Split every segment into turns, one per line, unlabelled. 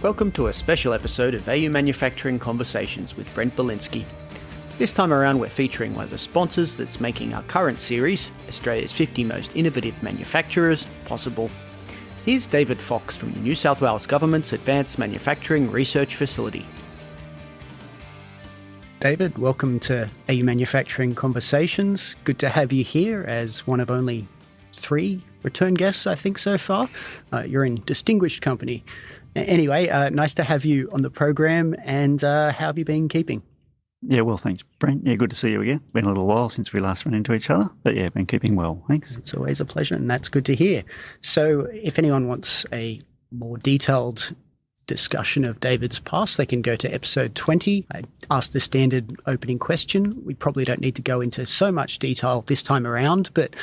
Welcome to a special episode of AU Manufacturing Conversations with Brent Belinsky. This time around we're featuring one of the sponsors that's making our current series, Australia's 50 Most Innovative Manufacturers, possible. Here's David Fox from the New South Wales Government's Advanced Manufacturing Research Facility. David, welcome to AU Manufacturing Conversations. Good to have you here as one of only 3 return guests, I think, so far. You're in distinguished company. Anyway, nice to have you on the program, and how have you been keeping?
Yeah, well, thanks, Brent. Yeah, good to see you again. Been a little while since we last ran into each other, but yeah, been keeping well, thanks.
It's always a pleasure, and that's good to hear. So if anyone wants a more detailed discussion of David's past, they can go to episode 20. I asked the standard opening question. We probably don't need to go into so much detail this time around, but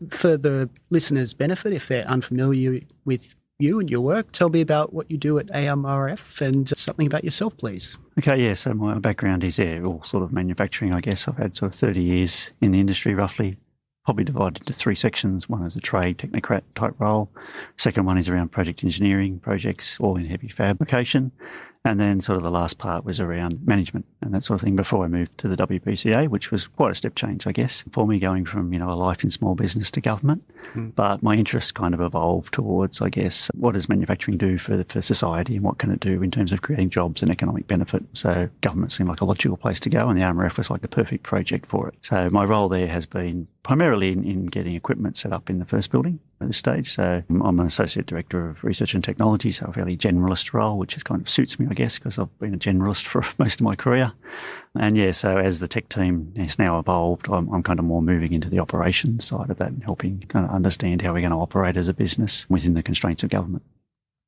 for the listeners' benefit, if they're unfamiliar with you and your work, tell me about what you do at AMRF and something about yourself, please.
Okay, yeah, so my background is all sort of manufacturing, I guess. I've had sort of 30 years in the industry, roughly, probably divided into 3 sections. One is a trade technocrat type role. Second one is around project engineering, projects all in heavy fabrication. And then sort of the last part was around management and that sort of thing before I moved to the WPCA, which was quite a step change, I guess, for me going from, a life in small business to government. But my interest kind of evolved towards, I guess, what does manufacturing do for society and what can it do in terms of creating jobs and economic benefit? So government seemed like a logical place to go, and the AMRF was like the perfect project for it. So my role there has been primarily in getting equipment set up in the first building at this stage. So I'm an Associate Director of Research and Technology, so a fairly generalist role, which is kind of suits me, I guess, because I've been a generalist for most of my career. And yeah, so as the tech team has now evolved, I'm kind of more moving into the operations side of that and helping kind of understand how we're going to operate as a business within the constraints of government.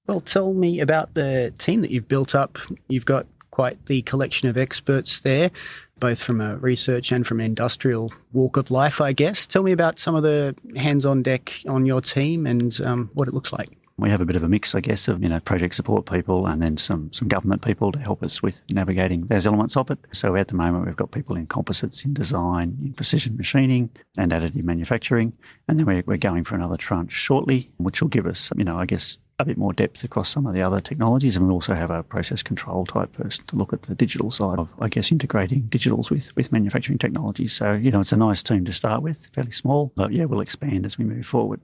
Well, tell me about the team that you've built up. You've got quite the collection of experts there, both from a research and from an industrial walk of life, I guess. Tell me about some of the hands on deck on your team and what it looks like.
We have a bit of a mix, I guess, of project support people and then some government people to help us with navigating those elements of it. So at the moment, we've got people in composites, in design, in precision machining and additive manufacturing. And then we're going for another tranche shortly, which will give us, I guess, a bit more depth across some of the other technologies. And we also have a process control type person to look at the digital side of, I guess, integrating digitals with manufacturing technologies. So, it's a nice team to start with, fairly small, but yeah, we'll expand as we move forward.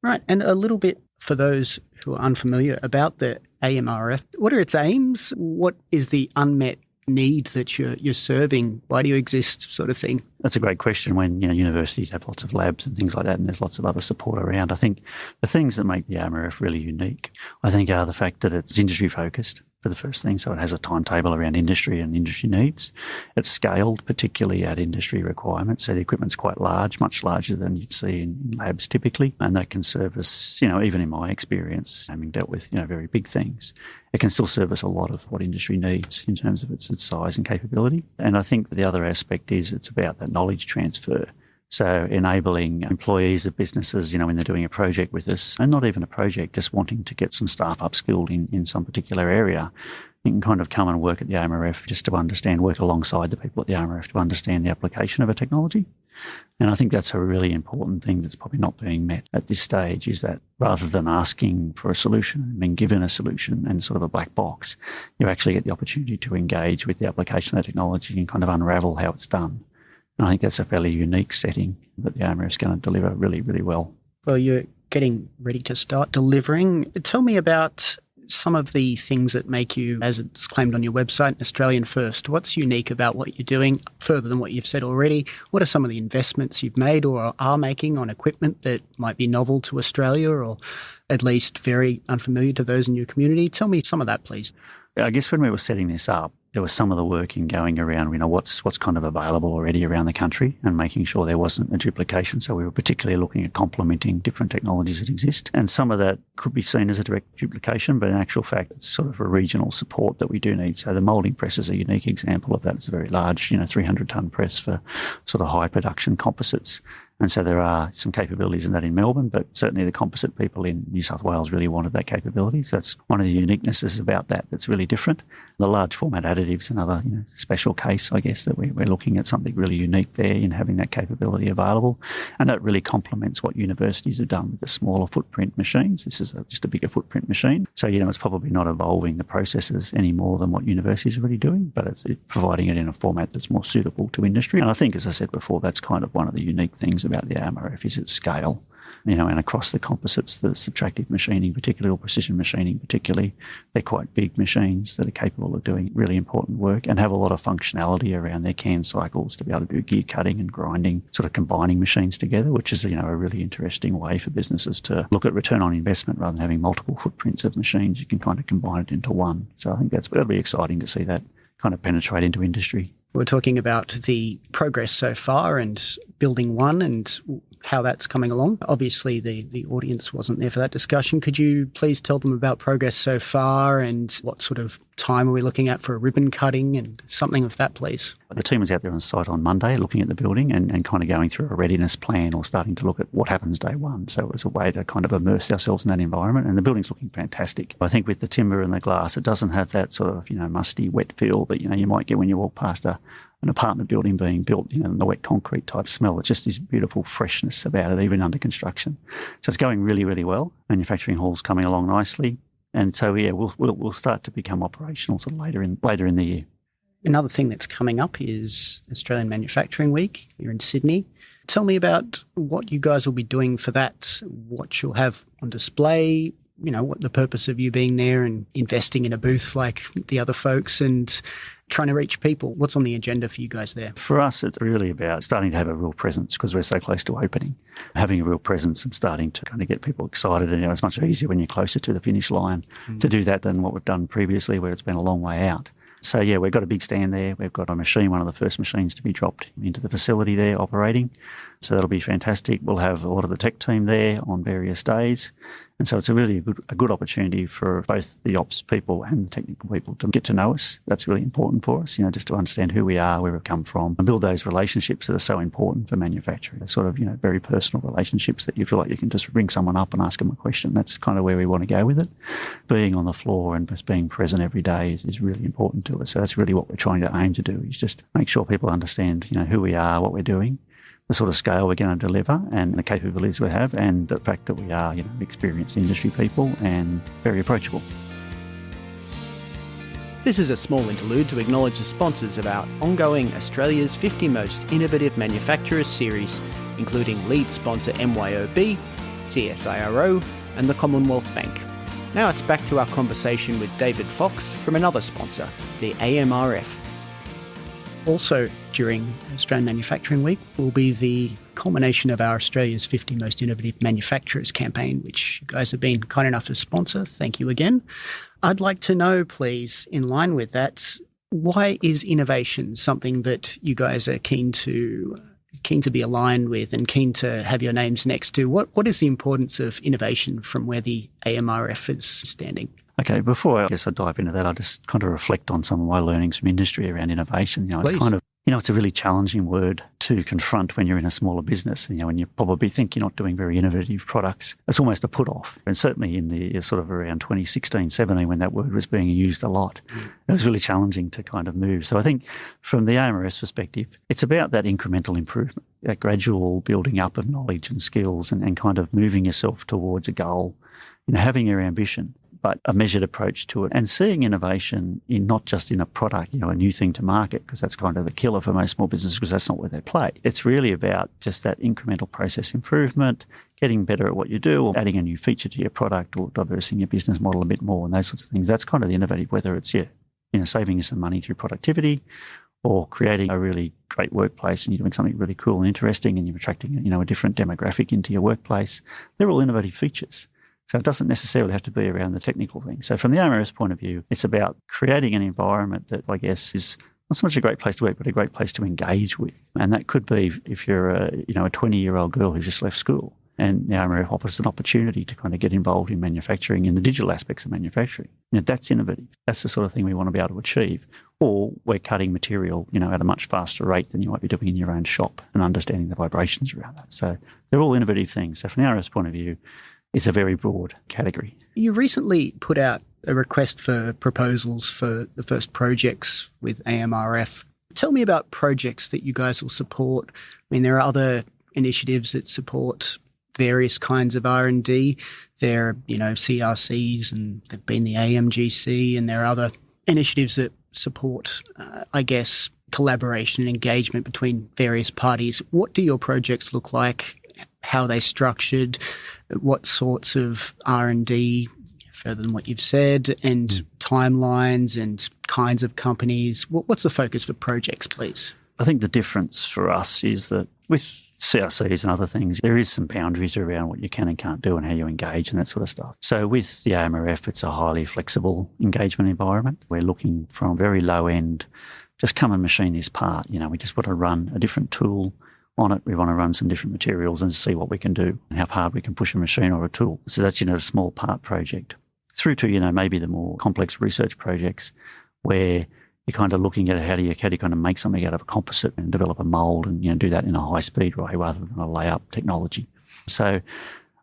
Right. And a little bit for those who are unfamiliar about the AMRF, what are its aims? What is the unmet need that you're serving? Why do you exist, sort of thing?
That's a great question when, universities have lots of labs and things like that, and there's lots of other support around. I think the things that make the AMRF really unique, I think, are the fact that it's industry focused for the first thing. So it has a timetable around industry and industry needs. It's scaled, particularly at industry requirements. So the equipment's quite large, much larger than you'd see in labs typically. And that can service, even in my experience, having dealt with, very big things, it can still service a lot of what industry needs in terms of its size and capability. And I think the other aspect is it's about that knowledge transfer. So enabling employees of businesses, when they're doing a project with us, and not even a project, just wanting to get some staff upskilled in some particular area, you can kind of come and work at the AMRF just to understand, work alongside the people at the AMRF to understand the application of a technology. And I think that's a really important thing that's probably not being met at this stage, is that rather than asking for a solution and being given a solution and sort of a black box, you actually get the opportunity to engage with the application of the technology and kind of unravel how it's done. And I think that's a fairly unique setting that the AMRF is going to deliver really, really well.
Well, you're getting ready to start delivering. Tell me about some of the things that make you, as it's claimed on your website, Australian first. What's unique about what you're doing further than what you've said already? What are some of the investments you've made or are making on equipment that might be novel to Australia or at least very unfamiliar to those in your community? Tell me some of that, please.
I guess when we were setting this up, there was some of the work in going around, what's kind of available already around the country and making sure there wasn't a duplication. So we were particularly looking at complementing different technologies that exist. And some of that could be seen as a direct duplication, but in actual fact, it's sort of a regional support that we do need. So the moulding press is a unique example of that. It's a very large, 300-ton press for sort of high production composites. And so there are some capabilities in that in Melbourne, but certainly the composite people in New South Wales really wanted that capability. So that's one of the uniquenesses about that that's really different. The large format additives, another special case, I guess, that we're looking at something really unique there in having that capability available. And that really complements what universities have done with the smaller footprint machines. This is just a bigger footprint machine. So, it's probably not evolving the processes any more than what universities are already doing, but it's providing it in a format that's more suitable to industry. And I think, as I said before, that's kind of one of the unique things about the AMRF is its scale, and across the composites, the subtractive machining particularly, or precision machining particularly, they're quite big machines that are capable of doing really important work and have a lot of functionality around their can cycles to be able to do gear cutting and grinding, sort of combining machines together, which is, a really interesting way for businesses to look at return on investment rather than having multiple footprints of machines. You can kind of combine it into one. So I think that'll be exciting to see that kind of penetrate into industry.
We're talking about the progress so far and building one and how that's coming along. Obviously, the audience wasn't there for that discussion. Could you please tell them about progress so far and what sort of time are we looking at for a ribbon cutting and something of that, please?
The team was out there on site on Monday looking at the building and kind of going through a readiness plan or starting to look at what happens day one. So it was a way to kind of immerse ourselves in that environment, and the building's looking fantastic. I think with the timber and the glass, it doesn't have that sort of, musty, wet feel that, you might get when you walk past an apartment building being built, the wet concrete type smell. It's just this beautiful freshness about it, even under construction. So it's going really, really well. Manufacturing hall's coming along nicely. And so, we'll start to become operational sort of later in the year.
Another thing that's coming up is Australian Manufacturing Week here in Sydney. Tell me about what you guys will be doing for that, what you'll have on display, what the purpose of you being there and investing in a booth like the other folks and trying to reach people. What's on the agenda for you guys there?
For us, it's really about starting to have a real presence because we're so close to opening. Having a real presence and starting to kind of get people excited. And it's much easier when you're closer to the finish line to do that than what we've done previously where it's been a long way out. So, we've got a big stand there. We've got a machine, one of the first machines to be dropped into the facility there operating. So that'll be fantastic. We'll have a lot of the tech team there on various days. And so it's a good opportunity for both the ops people and the technical people to get to know us. That's really important for us, just to understand who we are, where we've come from, and build those relationships that are so important for manufacturing. They're sort of, very personal relationships that you feel like you can just ring someone up and ask them a question. That's kind of where we want to go with it. Being on the floor and just being present every day is really important to us. So that's really what we're trying to aim to do, is just make sure people understand, who we are, what we're doing, the sort of scale we're going to deliver and the capabilities we have, and the fact that we are, experienced industry people and very approachable.
This is a small interlude to acknowledge the sponsors of our ongoing Australia's 50 Most Innovative Manufacturers series, including lead sponsor MYOB, CSIRO, and the Commonwealth Bank. Now it's back to our conversation with David Fox from another sponsor, the AMRF. Also, during Australian Manufacturing Week will be the culmination of our Australia's 50 Most Innovative Manufacturers campaign, which you guys have been kind enough to sponsor. Thank you again. I'd like to know, please, in line with that, why is innovation something that you guys are keen to be aligned with and keen to have your names next to? What is the importance of innovation from where the AMRF is standing?
Okay, before I dive into that, I just kind of reflect on some of my learnings from industry around innovation. It's kind of, it's a really challenging word to confront when you're in a smaller business. When you probably think you're not doing very innovative products, it's almost a put off. And certainly in the sort of around 2016, 17, when that word was being used a lot, it was really challenging to kind of move. So I think from the AMRS perspective, it's about that incremental improvement, that gradual building up of knowledge and skills and kind of moving yourself towards a goal, having your ambition, but a measured approach to it, and seeing innovation in not just in a product, a new thing to market, because that's kind of the killer for most small businesses because that's not where they play. It's really about just that incremental process improvement, getting better at what you do, or adding a new feature to your product, or diversing your business model a bit more, and those sorts of things. That's kind of the innovative, whether it's saving you some money through productivity, or creating a really great workplace and you're doing something really cool and interesting, and you're attracting a different demographic into your workplace. They're all innovative features. So it doesn't necessarily have to be around the technical thing. So from the AMRS point of view, it's about creating an environment that I guess is not so much a great place to work, but a great place to engage with. And that could be if you're a 20-year-old girl who's just left school, and the AMRF offers an opportunity to kind of get involved in manufacturing, in the digital aspects of manufacturing. That's innovative. That's the sort of thing we want to be able to achieve. or we're cutting material, at a much faster rate than you might be doing in your own shop and understanding the vibrations around that. So they're all innovative things. So from the AMRF's point of view, it's a very broad category.
You recently put out a request for proposals for the first projects with AMRF. Tell me about projects that you guys will support. I mean, there are other initiatives that support various kinds of R&D. There are, CRCs, and there've been the AMGC, and there are other initiatives that support, collaboration and engagement between various parties. What do your projects look like? How are they structured? What sorts of R&D, further than what you've said, and timelines and kinds of companies? What's the focus for projects, please?
I think the difference for us is that with CRCs and other things, there is some boundaries around what you can and can't do and how you engage and that sort of stuff. So with the AMRF, it's a highly flexible engagement environment. We're looking from very low end, just come and machine this part. We just want to run a different tool on it. We want to run some different materials and see what we can do and how hard we can push a machine or a tool. So that's, a small part project. Through to, maybe the more complex research projects where you're kind of looking at how do you kind of make something out of a composite and develop a mould and, do that in a high-speed way rather than a layup technology. So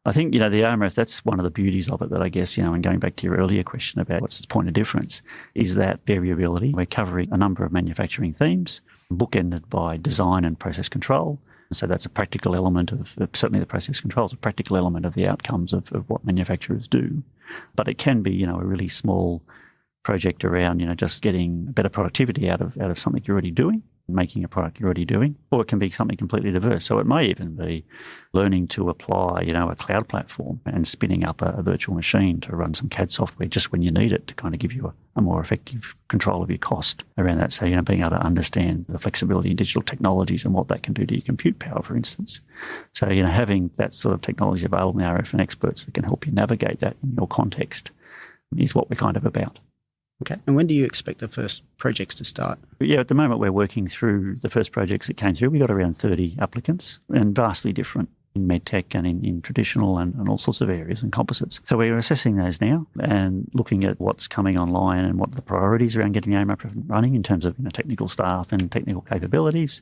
I think, the AMRF, that's one of the beauties of it that I guess, and going back to your earlier question about what's the point of difference, is that variability. We're covering a number of manufacturing themes, bookended by design and process control. So that's a practical element of, certainly the process control is a practical element of the outcomes of what manufacturers do. But it can be, a really small project around, just getting better productivity out of something you're already doing, making a product you're already doing, or it can be something completely diverse. So it may even be learning to apply, a cloud platform and spinning up a virtual machine to run some CAD software just when you need it to kind of give you a more effective control of your cost around that. So, being able to understand the flexibility in digital technologies and what that can do to your compute power, for instance. So, having that sort of technology available in RF and experts that can help you navigate that in your context is what we're kind of about.
Okay. And when do you expect the first projects to start?
Yeah, at the moment we're working through the first projects that came through. We got around 30 applicants and vastly different in medtech and in traditional and all sorts of areas and composites. So we're assessing those now and looking at what's coming online and what the priorities around getting the AMRF running in terms of technical staff and technical capabilities,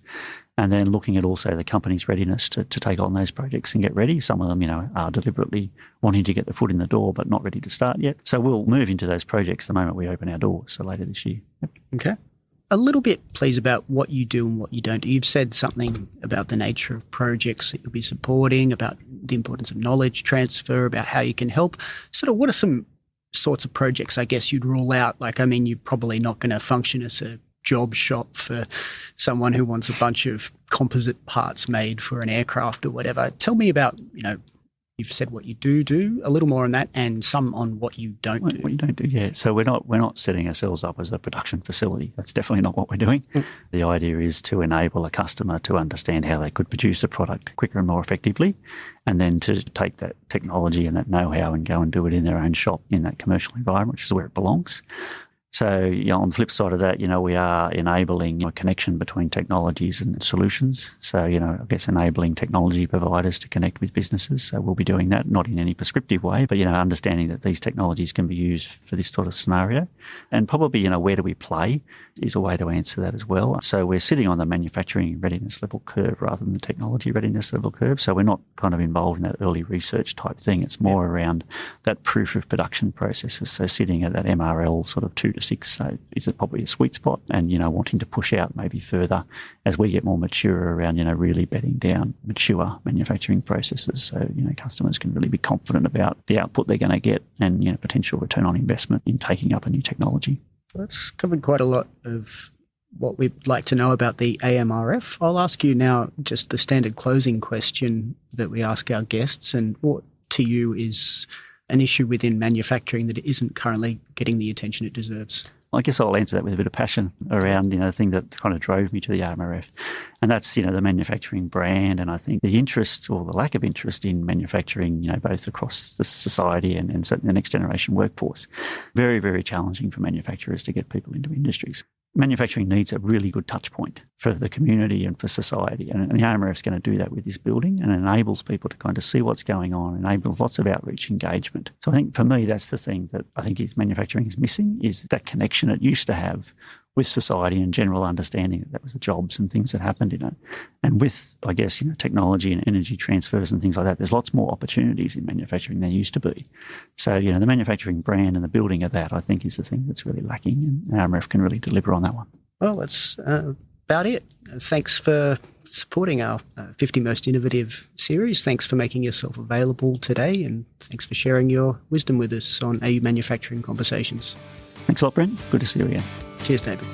and then looking at also the company's readiness to take on those projects and get ready. Some of them, are deliberately wanting to get the foot in the door but not ready to start yet. So we'll move into those projects the moment we open our doors, so later this year. Yep.
Okay. A little bit, please, about what you do and what you don't do. You've said something about the nature of projects that you'll be supporting, about the importance of knowledge transfer, about how you can help. Sort of what are some sorts of projects, I guess, you'd rule out? You're probably not going to function as a job shop for someone who wants a bunch of composite parts made for an aircraft or whatever. Tell me about, you've said what you do, a little more on that, and some on what you don't do.
What you don't do, yeah. So we're not setting ourselves up as a production facility. That's definitely not what we're doing. The idea is to enable a customer to understand how they could produce a product quicker and more effectively, and then to take that technology and that know-how and go and do it in their own shop in that commercial environment, which is where it belongs. So, on the flip side of that, we are enabling a connection between technologies and solutions. So, I guess enabling technology providers to connect with businesses. So we'll be doing that, not in any prescriptive way, but, understanding that these technologies can be used for this sort of scenario. And probably, where do we play is a way to answer that as well. So we're sitting on the manufacturing readiness level curve rather than the technology readiness level curve. So we're not kind of involved in that early research type thing. It's more around that proof of production processes. So sitting at that MRL sort of 2 to 6, so is it probably a sweet spot, and wanting to push out maybe further as we get more mature around really bedding down mature manufacturing processes, so customers can really be confident about the output they're going to get and potential return on investment in taking up a new technology.
That's covered quite a lot of what we'd like to know about the AMRF. I'll ask you now just the standard closing question that we ask our guests, and what to you is an issue within manufacturing that isn't currently getting the attention it deserves?
I guess I'll answer that with a bit of passion around, the thing that kind of drove me to the AMRF. And that's, the manufacturing brand. And I think the interest or the lack of interest in manufacturing, both across the society and certainly the next generation workforce, very, very challenging for manufacturers to get people into industries. Manufacturing needs a really good touch point for the community and for society. And the AMRF is going to do that with this building, and enables people to kind of see what's going on, enables lots of outreach engagement. So I think for me, that's the thing that I think manufacturing is missing, is that connection it used to have with society and general understanding that was the jobs and things that happened in it. And with, I guess, technology and energy transfers and things like that, there's lots more opportunities in manufacturing than there used to be. So, the manufacturing brand and the building of that, I think, is the thing that's really lacking, and AMRF can really deliver on that one.
Well, that's about it. Thanks for supporting our 50 Most Innovative series. Thanks for making yourself available today, and thanks for sharing your wisdom with us on AU Manufacturing Conversations.
Thanks a lot, Brent. Good to see you again.
Cheers, David.